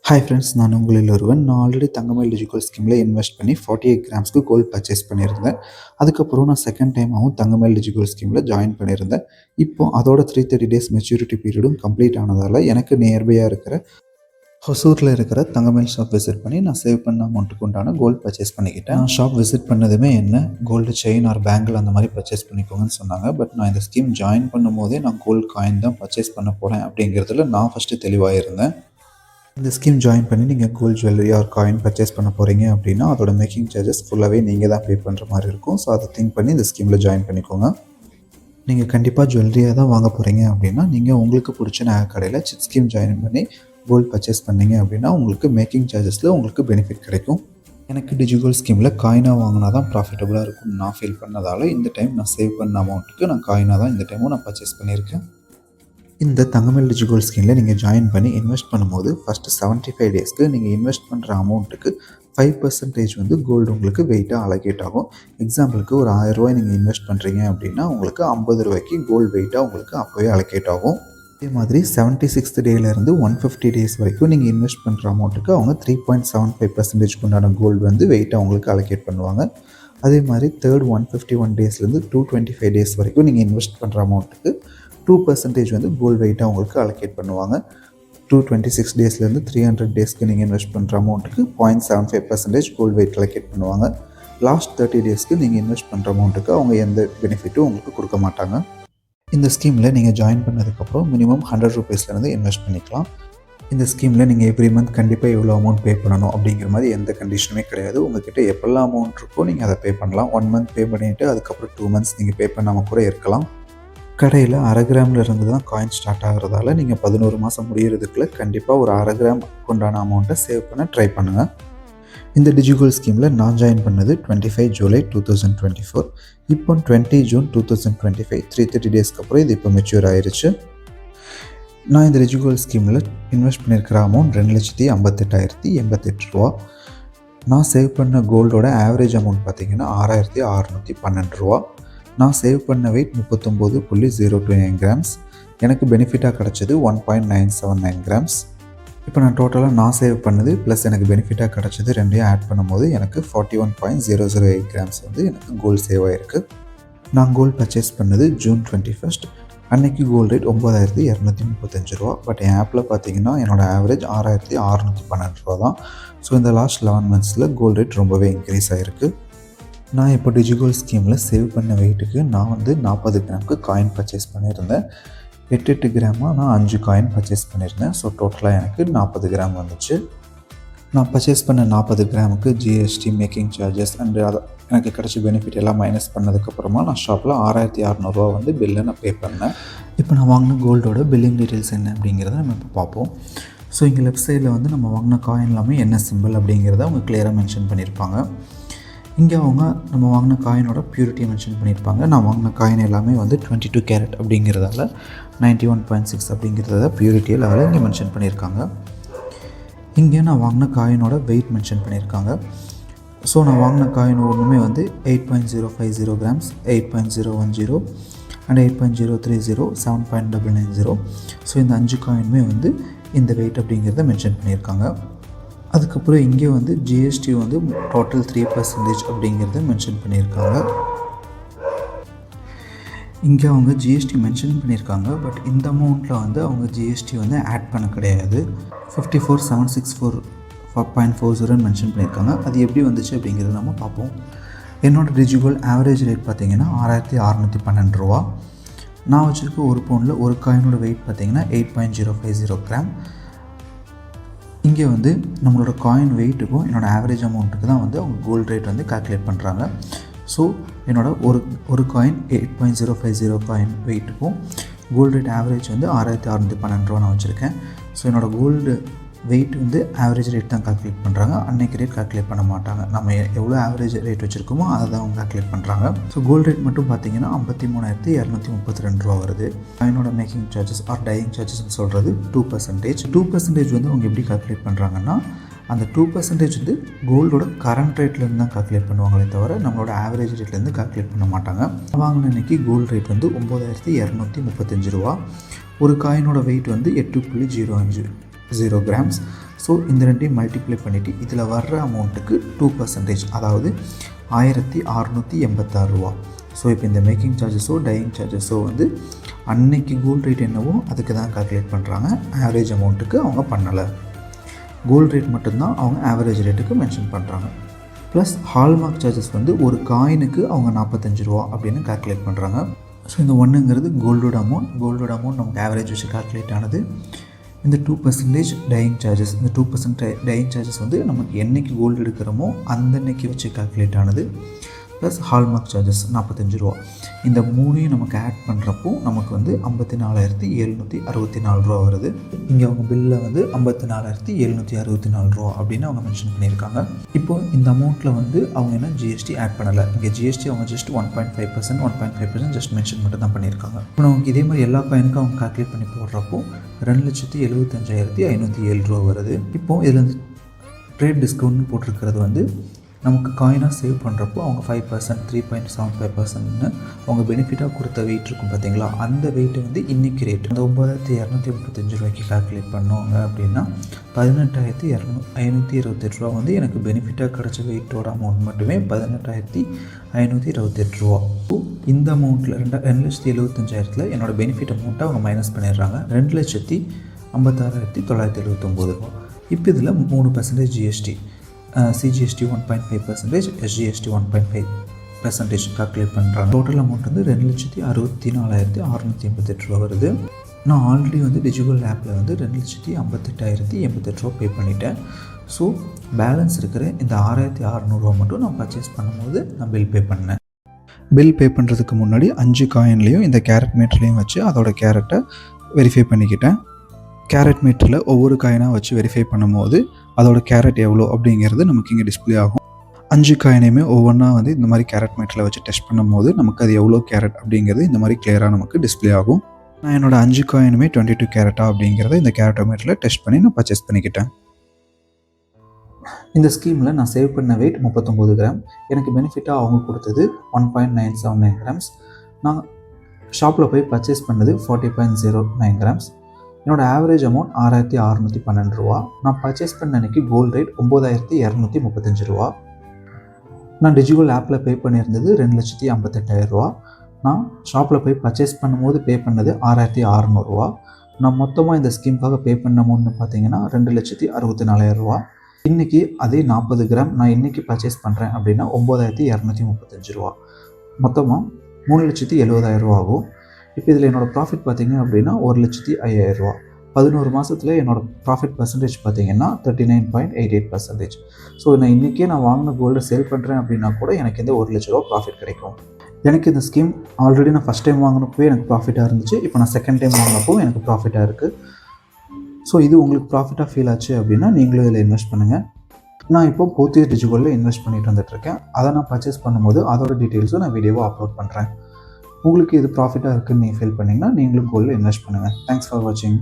Hi friends, நான் உங்களில் ஒருவன். நான் ஆல்ரெடி தங்கமயில் டிஜிட்டல் ஸ்கீமில் இன்வெஸ்ட் பண்ணி 48 கிராம்ஸ்க்கு கோல்டு பர்ச்சேஸ் பண்ணியிருந்தேன். அதுக்கப்புறம் நான் செகண்ட் டைமாகவும் தங்கமயில் டிஜிட்டல் ஸ்கீமில் ஜாயின் பண்ணியிருந்தேன். இப்போ அதோட 330 டேஸ் மெச்சூரிட்டி பீரியடும் கம்ப்ளீட் ஆனதால் எனக்கு நியர்பையாக இருக்கிற ஹொசூரில் இருக்கிற தங்கமயில் ஷாப் விசிட் பண்ணி நான் சேவ் பண்ண அமௌண்ட்டுக்கு உண்டான கோல்டு பர்ச்சேஸ் பண்ணிக்கிட்டேன். நான் ஷாப் விசிட் பண்ணதுமே என்ன கோல்டு செயின் ஆர் பேங்கிள் அந்த மாதிரி பர்ச்சேஸ் பண்ணிக்கோங்கன்னு சொன்னாங்க. பட் நான் இந்த ஸ்கீம் ஜாயின் பண்ணும் போதே நான் கோல்டு காயின் தான் பர்ச்சேஸ் பண்ண போகிறேன் அப்படிங்கிறதுல நான் ஃபஸ்ட்டு தெளிவாக இருந்தேன். இந்த ஸ்கீம் ஜாயின் பண்ணி நீங்கள் gold jewellery or coin purchase பண்ண போகிறீங்க அப்படின்னா அதோட மேக்கிங் சார்ஜஸ் ஃபுல்லாகவே நீங்கள் தான் பே பண்ணுற மாதிரி இருக்கும். ஸோ அதை திங்க் பண்ணி இந்த ஸ்கீமில் ஜாயின் பண்ணிக்கோங்க. நீங்கள் கண்டிப்பாக ஜுவல்லரியாக தான் வாங்க போகிறீங்க அப்படின்னா நீங்கள் உங்களுக்கு பிடிச்ச நகை கடையில் ஸ்கீம் ஜாயின் பண்ணி கோல்டு பர்ச்சேஸ் பண்ணீங்க அப்படின்னா உங்களுக்கு மேக்கிங் சார்ஜஸில் உங்களுக்கு பெனிஃபிட் கிடைக்கும். எனக்கு டிஜிட்டல் ஸ்கீமில் காயினாக வாங்கினா தான் ப்ராஃபிட்டபுளாக இருக்கும்னு நான் ஃபீல் பண்ணதால் இந்த டைம் நான் சேவ் பண்ண அமௌண்ட்டுக்கு நான் காயினாக தான் இந்த டைமும் நான் பர்ச்சேஸ் பண்ணியிருக்கேன். இந்த தங்கமயில் டிஜிட்டல் ஸ்கீமில் நீங்கள் ஜாயின் பண்ணி இன்வெஸ்ட் பண்ணும்போது ஃபஸ்ட்டு 75 டேஸ்க்கு நீங்கள் இன்வெஸ்ட் பண்ணுற அமௌண்ட்டுக்கு 5% வந்து கோல்டு உங்களுக்கு வெயிட்டாக அலோகேட் ஆகும். எக்ஸாம்பிளுக்கு ஒரு 1000 ரூபாய் நீங்கள் இன்வெஸ்ட் பண்ணுறீங்க அப்படின்னா உங்களுக்கு 50 ரூபாய்க்கு கோல்டு வெயிட்டாக உங்களுக்கு அப்போவே அலோகேட் ஆகும். அதே மாதிரி 76th டேலேருந்து 150 டேஸ் வரைக்கும் நீங்கள் இன்வெஸ்ட் பண்ணுற அமௌண்ட்டுக்கு அவங்க 3.75% உண்டான கோல்டு வந்து வெயிட்டாக உங்களுக்கு அலோகேட் பண்ணுவாங்க. அதே மாதிரி தேர்ட் 151 டேஸ்லேருந்து 225 டேஸ் வரைக்கும் நீங்கள் இன்வெஸ்ட் பண்ணுற அமௌண்ட்டுக்கு 2% வந்து கோல்டு வெயிட்டாக உங்களுக்கு அலோகேட் பண்ணுவாங்க. 226 டேஸ்லேருந்து 300 டேஸ்க்கு நீங்கள் இன்வெஸ்ட் பண்ணுற அமௌண்ட்டுக்கு 0.75% கோல்டு வெயிட் அலோகேட் பண்ணுவாங்க. லாஸ்ட் 30 டேஸ்க்கு நீங்கள் இன்வெஸ்ட் பண்ணுற அமௌண்ட்டுக்கு அவங்க எந்த பெனிஃபிட்டும் உங்களுக்கு கொடுக்க மாட்டாங்க. இந்த ஸ்கீமில் நீங்கள் ஜாயின் பண்ணதுக்கப்புறம் மினிமம் 100 ரூபீஸ்லேருந்து இன்வெஸ்ட் பண்ணிக்கலாம். இந்த ஸ்கீமில் நீங்கள் எவ்ரி மந்த் கண்டிப்பாக எவ்வளோ அமௌண்ட் பே பண்ணணும் அப்படிங்கிற மாதிரி எந்த கண்டிஷனுமே கிடையாது. உங்கள்கிட்ட எப்போல்லாம் அமௌண்ட் இருக்கோ நீங்கள் அதை பே பண்ணலாம். 1 மந்த் பே பண்ணிவிட்டு அதுக்கப்புறம் 2 மந்த்ஸ் நீங்கள் பே பண்ணாமல் கூட இருக்கலாம். கடையில் 1/2 கிராமில் இருந்து தான் காயின் ஸ்டார்ட் ஆகிறதால நீங்கள் 11 மாதம் முடிகிறதுக்குள்ளே கண்டிப்பாக ஒரு 1/2 கிராம் கொண்டான அமௌண்ட்டை சேவ் பண்ண ட்ரை பண்ணுங்கள். இந்த டிஜிட்டல் ஸ்கீமில் நான் ஜாயின் பண்ணது 25 ஜூலை 2024. இப்போ 20 ஜூன் 2025 330 டேஸ்க்கு அப்புறம் இது இப்போ மெச்சூர் ஆயிடுச்சு. நான் இந்த டிஜிட்டல் ஸ்கீமில் இன்வெஸ்ட் பண்ணியிருக்கிற அமௌண்ட் 2,58,088 ரூபா. நான் சேவ் பண்ண கோல்டோட ஆவரேஜ் அமௌண்ட் பார்த்திங்கன்னா 6,612 ரூபா. நான் சேவ் பண்ண வெயிட் 39.029 கிராம்ஸ். எனக்கு பெனிஃபிட்டாக கிடச்சது 1.979 கிராம்ஸ். இப்போ நான் டோட்டலாக நான் சேவ் பண்ணது ப்ளஸ் எனக்கு பெனிஃபிட்டாக கிடச்சது ரெண்டையும் ஆட் பண்ணும்போது எனக்கு 41.008 கிராம்ஸ் வந்து எனக்கு கோல்டு சேவ் ஆகிருக்கு. நான் கோல்டு பர்ச்சேஸ் பண்ணது ஜூன் 21. அன்றைக்கி கோல்டு ரேட் 9,235 ரூபா. பட் என் ஆப்பில் பார்த்தீங்கன்னா என்னோடய ஆவரேஜ் 6,612 ரூபா தான். ஸோ இந்த லாஸ்ட் 11 மந்த்ஸில் கோல்டு ரேட் ரொம்பவே இன்க்ரீஸ் ஆகிருக்கு. நான் இப்போ டிஜிட்டல் ஸ்கீமில் சேவ் பண்ண வெயிட்டுக்கு நான் வந்து 40 கிராமுக்கு காயின் பர்ச்சேஸ் பண்ணியிருந்தேன். 8 கிராமாக நான் 5 காயின் பர்ச்சேஸ் பண்ணியிருந்தேன். ஸோ டோட்டலாக எனக்கு 40 கிராம் வந்துச்சு. நான் பர்ச்சேஸ் பண்ண 40 கிராமுக்கு ஜிஎஸ்டி, மேக்கிங் சார்ஜஸ் அண்டு அதை எனக்கு கிடச்ச பெனிஃபிட் எல்லாம் மைனஸ் பண்ணதுக்கப்புறமா நான் ஷாப்பில் 6,600 ரூபா வந்து பில்லை நான் பே பண்ணேன். இப்போ நான் வாங்கின கோல்டோட பில்லிங் டீட்டெயில்ஸ் என்ன அப்படிங்கிறத நம்ம இப்போ பார்ப்போம். ஸோ இங்கே லெஃப்ட் சைடில் வந்து நம்ம வாங்கின காயின் எல்லாமே என்ன சிம்பிள் அப்படிங்கிறத அவங்க கிளியராக மென்ஷன் பண்ணியிருப்பாங்க. இங்கே அவங்க நம்ம வாங்கின காயினோட பியூரிட்டியை மென்ஷன் பண்ணியிருப்பாங்க. நான் வாங்கின காயின் எல்லாமே வந்து 22 கேரட் அப்படிங்கிறதால 91.6 அப்படிங்கிறத பியூரிட்டி லெவலில் இங்கே மென்ஷன் பண்ணியிருக்காங்க. இங்கே நான் வாங்கின காயினோட வெயிட் மென்ஷன் பண்ணியிருக்காங்க. ஸோ நான் வாங்கின காயின் ஒன்றுமே வந்து 8.050 கிராம்ஸ், 8.010 அண்ட் 8.030, 7.990. ஸோ இந்த 5 காயினுமே வந்து இந்த வெயிட் அப்படிங்கிறத மென்ஷன் பண்ணியிருக்காங்க. அதுக்கப்புறம் இங்கே வந்து ஜிஎஸ்டி வந்து டோட்டல் 3% அப்படிங்கிறத மென்ஷன் பண்ணியிருக்காங்க. இங்கே அவங்க ஜிஎஸ்டி மென்ஷன் பண்ணியிருக்காங்க. பட் இந்த அமௌண்ட்டில் வந்து அவங்க ஜிஎஸ்டி வந்து ஆட் பண்ண கிடையாது. 54,764.40 மென்ஷன் பண்ணியிருக்காங்க. அது எப்படி வந்துச்சு அப்படிங்கிறத நம்ம பார்ப்போம். என்னோடய டிஜிட்டல் ஆவரேஜ் ரேட் பார்த்திங்கன்னா 6,612 ரூபா. நான் வச்சுருக்க ஒரு பவுனில் ஒரு காயினோட வெயிட் பார்த்திங்கன்னா 8.050 கிராம். இங்கே வந்து நம்மளோட காயின் வெயிட்டுக்கும் என்னோடய ஆவரேஜ் அமௌண்ட்டுக்கு தான் வந்து அவங்க கோல்டு ரேட் வந்து கால்குலேட் பண்ணுறாங்க. ஸோ என்னோட ஒரு காயின் 8.050 காயின் வெயிட்டுக்கும் கோல்டு ரேட் ஆவரேஜ் வந்து 6,612 ரூபா நான் வச்சுருக்கேன். ஸோ என்னோடய கோல்டு வெயிட் வந்து ஆவரேஜ் ரேட் தான் கால்குலேட் பண்ணுறாங்க. அன்னைக்கு ரேட் கால்குலேட் பண்ண மாட்டாங்க. நம்ம எவ்வளோ ஆவரேஜ் ரேட் வச்சுருக்கோமோ அதை தான் அவங்க கால்குலேட் பண்ணுறாங்க. ஸோ கோல்டு ரேட் மட்டும் பார்த்திங்கன்னா 53,232 ரூபா வருது. காயினோட மேக்கிங் சார்ஜஸ் ஆர் டையிங் சார்ஜஸ்ன்னு சொல்கிறது 2%. 2% வந்து அவங்க எப்படி கால்குலேட் பண்ணுறாங்கன்னா அந்த 2% வந்து கோல்டோட கரண்ட் ரேட்லேருந்து தான் கால்குலேட் பண்ணுவாங்களே தவிர நம்மளோட ஆவரேஜ் ரேட்லேருந்து கால்குலேட் பண்ண மாட்டாங்க. வாங்கின அன்றைக்கி கோல்டு ரேட் வந்து 9,235 ரூபா. ஒரு காயினோட வெயிட் வந்து 8.050 கிராம்ஸ். ஸோ இந்த ரெண்டையும் மல்டிப்ளை பண்ணிவிட்டு இதில் வர்ற அமௌண்ட்டுக்கு 2%, அதாவது 1686 ரூபா. ஸோ இப்போ இந்த மேக்கிங் சார்ஜஸோ டையிங் சார்ஜஸோ வந்து அன்னைக்கு கோல்டு ரேட் என்னவோ அதுக்கு தான் கால்குலேட் பண்ணுறாங்க. ஆவரேஜ் அமௌண்ட்டுக்கு அவங்க பண்ணலை. கோல்டு ரேட் மட்டும்தான் அவங்க ஆவரேஜ் ரேட்டுக்கு மென்ஷன் பண்ணுறாங்க. ப்ளஸ் ஹால்மார்க் சார்ஜஸ் வந்து ஒரு காயினுக்கு அவங்க 45 ரூபா அப்படின்னு கால்குலேட் பண்ணுறாங்க. ஸோ இந்த ஒன்றுங்கிறது கோல்டோட அமௌண்ட் நமக்கு ஆவரேஜ் வச்சு கால்குலேட் ஆனது. இந்த 2% டையிங் சார்ஜஸ், இந்த 2% டையிங் சார்ஜஸ் வந்து நமக்கு என்றைக்கு கோல்டு எடுக்கிறோமோ அந்த அன்னைக்கு வச்சு கால்குலேட் ஆனது. ப்ளஸ் ஹால்மார்க் சார்ஜஸ் 45 ரூபா. இந்த மூணையும் நமக்கு ஆட் பண்ணுறப்போ நமக்கு வந்து 54,764 ரூபா வருது. இங்கே அவங்க பில்லில் வந்து 54,764 ரூபா அப்படின்னு அவங்க மென்ஷன் பண்ணியிருக்காங்க. இப்போது இந்த அமௌண்ட்டில் வந்து அவங்க என்ன ஜிஎஸ்டி ஆட் பண்ணலை. இங்கே ஜிஎஸ்டி அவங்க ஜஸ்ட் 1.5% ஜஸ்ட் மென்ஷன் மட்டும் தான் பண்ணியிருக்காங்க. இப்போ நமக்கு இதே மாதிரி எல்லா காயினுக்கும் அவங்க கால்குலேட் பண்ணி போடுறப்போ 2,75,507 ரூபா வருது. இப்போது இதில் வந்து ட்ரேட் டிஸ்கவுண்ட்னு போட்டிருக்கிறது வந்து நமக்கு காயினாக சேவ் பண்ணுறப்போ அவங்க 5%, 3.75%ன்னு அவங்க பெனிஃபிட்டாக கொடுத்த வெயிட் இருக்கும் பார்த்தீங்களா, அந்த வெயிட்டை வந்து இன்றைக்கி ரேட் அந்த 9,235 ரூபாய்க்கு கால்குலேட் பண்ணுவாங்க அப்படின்னா 18,528 ரூபா வந்து எனக்கு பெனிஃபிட்டாக கிடச்ச வெயிட்டோட அமௌண்ட் மட்டுமே 18,528 ரூபா. இந்த அமௌண்ட்டில் 2,75,000 என்னோட பெனிஃபிட் அமௌண்ட்டை அவங்க மைனஸ் பண்ணிடுறாங்க. 2,56,979 ரூபா. இப்போ இதில் 3% ஜிஎஸ்டி, சிஜிஎஸ்டி 1.5%, எஸ்ஜிஎஸ்டி 1.5% கால்குலேட் பண்ணுறாங்க. டோட்டல் அமௌண்ட் வந்து 2,64,688 ரூபா வருது. நான் ஆல்ரெடி வந்து டிஜிட்டல் ஆப்பில் வந்து 2,58,088 ரூபா பே பண்ணிட்டேன். ஸோ பேலன்ஸ் இருக்கிற இந்த 6,600 ரூபா மட்டும் நான் பர்ச்சேஸ் பண்ணும்போது நான் பில் பே பண்ணேன். பில் பே பண்ணுறதுக்கு முன்னாடி 5 காயின்லேயும் இந்த கேரட் மீட்டர்லேயும் வச்சு அதோட கேரட்டை வெரிஃபை பண்ணிக்கிட்டேன். கேரட் மீட்டரில் ஒவ்வொரு காயினாக வச்சு வெரிஃபை பண்ணும்போது அதோட கேரட் எவ்வளோ அப்படிங்கிறது நமக்கு இங்கே டிஸ்பிளே ஆகும். 5 காயினையுமே ஒவ்வொன்றா வந்து இந்த மாதிரி கேரட் மீட்டரில் வச்சு டெஸ்ட் பண்ணும்போது நமக்கு அது எவ்வளோ கேரட் அப்படிங்கிறது இந்த மாதிரி கிளியராக நமக்கு டிஸ்பிளே ஆகும். நான் என்னோடய 5 காயினுமே 22 கேரட்டா அப்படிங்கிறத இந்த கேரட்டோமீட்டரில் டெஸ்ட் பண்ணி நான் பர்ச்சேஸ் பண்ணிக்கிட்டேன். இந்த ஸ்கீமில் நான் சேவ் பண்ண வெயிட் 39 கிராம். எனக்கு பெனிஃபிட்டாக அவங்க கொடுத்தது 1.979 கிராம்ஸ். நான் ஷாப்பில் போய் பர்ச்சேஸ் பண்ணது 40.09 கிராம்ஸ். என்னோடய ஆவரேஜ் அமௌண்ட் 6,612 ரூபா. நான் பர்ச்சேஸ் பண்ண அன்றைக்கி கோல்டு ரேட் 9,235 ரூபா. நான் டிஜிட்டல் ஆப்பில் பே பண்ணியிருந்தது 2,58,000 ரூபா. நான் ஷாப்பில் போய் பர்ச்சேஸ் பண்ணும்போது பே பண்ணது 6,600 ரூபா. நான் மொத்தமாக இந்த ஸ்கீமுக்காக பே பண்ண அமௌண்ட்னு பார்த்தீங்கன்னா 2,64,000 ரூபா. இன்றைக்கி அதே 40 கிராம் நான் இன்றைக்கி பர்ச்சேஸ் பண்ணுறேன் அப்படின்னா 9,235 ரூபா. மொத்தமாக 3,70,000 ரூபா ஆகும். இப்போ இதில் என்னோடய ப்ராஃபிட் பார்த்திங்க அப்படின்னா 1,05,000 ரூபா. 11 மாதத்தில் என்னோடய ப்ராஃபிட் பர்சன்டேஜ் பார்த்திங்கன்னா 39.88%. ஸோ நான் இன்றைக்கே நான் வாங்கின கோல்டை சேல் பண்ணுறேன் அப்படின்னா கூட எனக்கு இந்த 1,00,000 ரூபா ப்ராஃபிட் கிடைக்கும். எனக்கு இந்த ஸ்கீம் ஆல்ரெடி நான் ஃபஸ்ட் டைம் வாங்கினப்போ எனக்கு ப்ராஃபிட்டாக இருந்துச்சு. இப்போ நான் செகண்ட் டைம் வாங்கினப்போ எனக்கு ப்ராஃபிட்டாக இருக்குது. ஸோ இது உங்களுக்கு ப்ராஃபிட்டாக ஃபீல் ஆச்சு அப்படின்னா நீங்களும் இதில் இன்வெஸ்ட் பண்ணுங்கள். நான் இப்போ போத்தியஸ் டிஜிட்டலில் இன்வெஸ்ட் பண்ணிட்டு வந்துட்டுருக்கேன். அதை நான் பர்ச்சேஸ் பண்ணும்போது அதோட டீட்டெயில்ஸும் நான் வீடியோவாக அப்லோட் பண்ணுறேன். உங்களுக்கு இது ப்ராஃபிட்டாக இருக்குதுன்னு நீங்கள் ஃபீல் பண்ணிங்கன்னா நீங்களும் கோல்டில் இன்வெஸ்ட் பண்ணுங்கள். தேங்க்ஸ் ஃபார் வாட்சிங்.